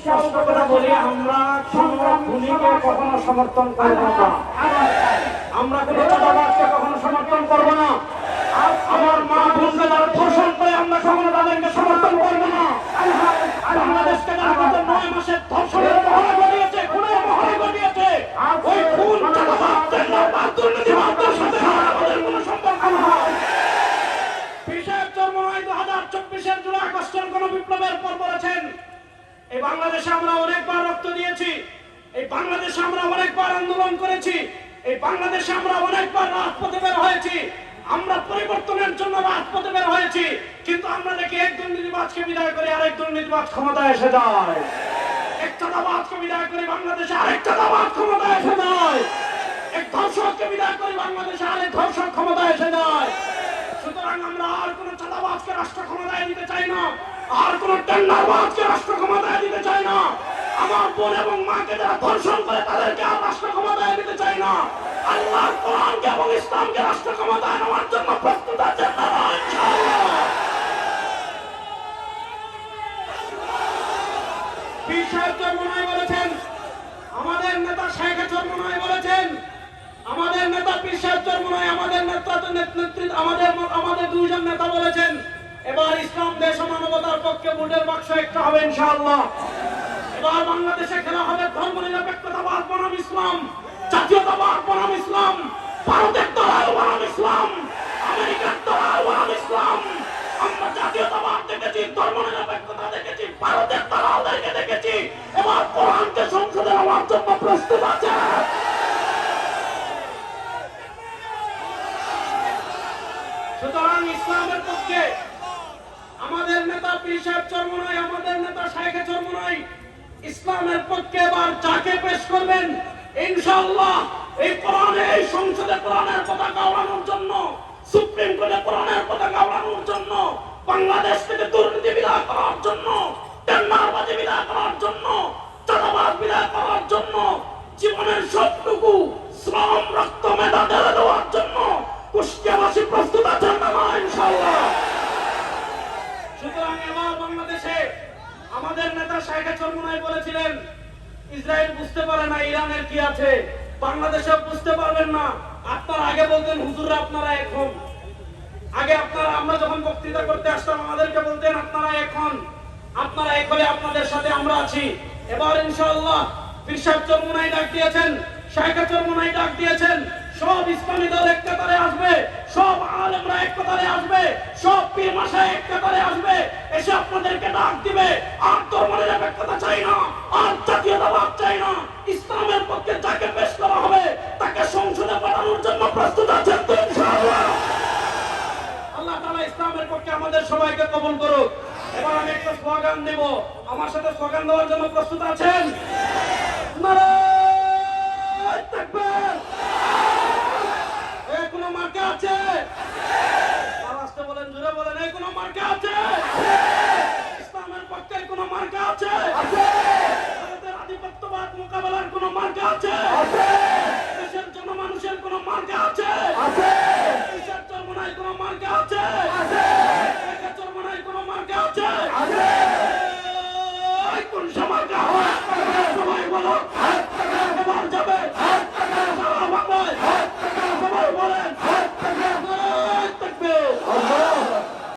স্পষ্ট করে বলি, আমরা খুনিকে কখনো সমর্থন করব না, আমরা কোনো চাঁদাবাজকে কখনো সমর্থন করব না। আমার মা বোনকে যারা ধর্ষণ করে আমরা কখনো তাদেরকে সমর্থন করব না। বাংলাদেশকে যারা গত 9 মাসের ধর্ষণের মহড়া ঘটিয়েছে, খুনের মহড়া ঘটিয়েছে, ওই খুন চাঁদাবাজ টেন্ডারবাজ দুর্নীতিবাজদের সাথে আমাদের কোনো সম্পর্ক নয়। বিশেষ চরমনাই 2024-এর জুলাই আগস্টের গণবিপ্লবের পর বলেছেন, এই বাংলাদেশে আমরা অনেকবার রক্ত দিয়েছি, এই বাংলাদেশে আমরা অনেকবার আন্দোলন করেছি, এই বাংলাদেশে আমরা অনেকবার রাজপথে বের হয়েছি, আমরা পরিবর্তনের জন্য রাজপথে বের হয়েছি, কিন্তু আমরা দেখি এক দুর্নীতিবাজকে বিদায় করে আরেক দুর্নীতিবাজ ক্ষমতায় এসে যায়, এক চাঁদাবাজকে বিদায় করে বাংলাদেশে আরেক চাঁদাবাজ ক্ষমতায় এসে যায়, এক ধর্ষককে বিদায় করে বাংলাদেশে আরেক ধর্ষক ক্ষমতায় এসে যায়। সুতরাং আমরা আর কোন চাঁদাবাজকে রাষ্ট্র ক্ষমতায় দিতে চাই না, আর কোন টেন্ডারবাজকে রাষ্ট্র ক্ষমতায় দিতে চাই না। আমার বোন এবং মাকে যারা ধর্ষণ করে তাদেরকে আর রাষ্ট্র ক্ষমতায় দিতে চাই না। আল্লাহর কোরআনকে এবং ইসলামকে রাষ্ট্র ক্ষমতায় নেওয়ার জন্য প্রস্তুত আছেন না? ইনশাআল্লাহ। পীর সাহেব চরমনাই বলেছেন, আমাদের নেতা শেখ চরমনাই বলেছেন, আমাদের নেতা পীর সাহেব চরমনাই, আমাদের নেতৃত্ব আমাদের দুইজন নেতা বলেছেন, এবার ইসলাম দেশ ও মানবতার পক্ষে ভোটের বাক্স একটা হবে ইনশাআল্লাহ। এবার বাংলাদেশে খেলা হবে ধর্ম নিরপেক্ষতাবাদ বনাম ইসলাম, জাতীয়তাবাদ বনাম ইসলাম, ভারতের দলাল বনাম ইসলাম, আমেরিকার দলাল বনাম ইসলাম। আমরা জাতীয়তাবাদ দেখেছি, ধর্ম নিরপেক্ষতা দেখেছি, ভারতের দলালদেরকে দেখেছি। এবার কোরআনকে সংসদে নেওয়ার জন্য প্রস্তুত আছে। সুতরাং ইসলামের পক্ষে আমাদের নেতা পীর সাহেব চরমনাই, আমাদের নেতা শেখ চরমনাই ইসলামের পক্ষে এবার যাকে পেশ করবেন ইনশাআল্লাহ এই কোরআনে, এই সংসদে কোরআনের পতাকা ওড়ানোর জন্য, সুপ্রিম কোর্টে কোরআনের পতাকা ওড়ানোর জন্য, বাংলাদেশ থেকে দুর্নীতি বিদায় করার জন্য, টেন্ডারবাজি বিদায় করার জন্য, চাঁদাবাজ বিদায় করার জন্য, জীবনের সবটুকু শ্রম রক্ত মেধা ঢেলে দেওয়ার জন্য কুষ্টিয়াবাসী প্রস্তুত আছেন না ইনশাআল্লাহ। সুতরাং এবার বাংলাদেশে আমাদের নেতা শেখ চরমনাই বলেছিলেন, ইসরায়েল বুঝতে পারে না ইরানের কি আছে, বাংলাদেশে বুঝতে পারবেন না। আপনারা আগে বলতেন হুজুররা আপনারা এখন, আগে আপনারা, আমরা যখন বক্তৃতা করতে আসতাম আমাদেরকে বলতেন আপনারা এখন, আপনারা এক হলে আপনাদের সাথে আমরা আছি। এবার ইনশাআল্লাহ পীর সাহেব চরমনাই ডাক দিয়েছেন, শেখ চরমনাই ডাক দিয়েছেন, সব ইসলামী দল এক কাতারে আসবে, সব আলেমরা এক কাতারে আসবে, সব পীর মাশায়েখ এক কাতারে আসবে, এসে আপনাদেরকে ডাক দিবে। আর ধর্ম নিরপেক্ষতা চাই না, আর জাতীয়তাবাদ চাই না, ইসলামের পক্ষে যাকে পেশ করা হবে তাকে সংসদে পাঠানোর জন্য প্রস্তুত আছেন তো ইনশাআল্লাহ? আল্লাহ তাআলা ইসলামের পক্ষে আমাদের সবাইকে কবুল করুক। এবার আমি একটা স্লোগান দেব, আমার সাথে স্লোগান দেওয়ার জন্য প্রস্তুত আছেন? নারায়ে তাকবীর। কোনো মার্কা আছে? আওয়াজটা বলেন, জোরে বলেন, এই কোনো মার্কা আছে? ইসলামের পক্ষের কোনো মার্কা আছে? ভারতের আধিপত্যবাদ মোকাবেলার কোনো মার্কা আছে? দেশের জনমানুষের কোনো মার্কা আছে? দেশের চরমনাই কোনো মার্কা আছে? চরমনাই কোনো মার্কা আছে?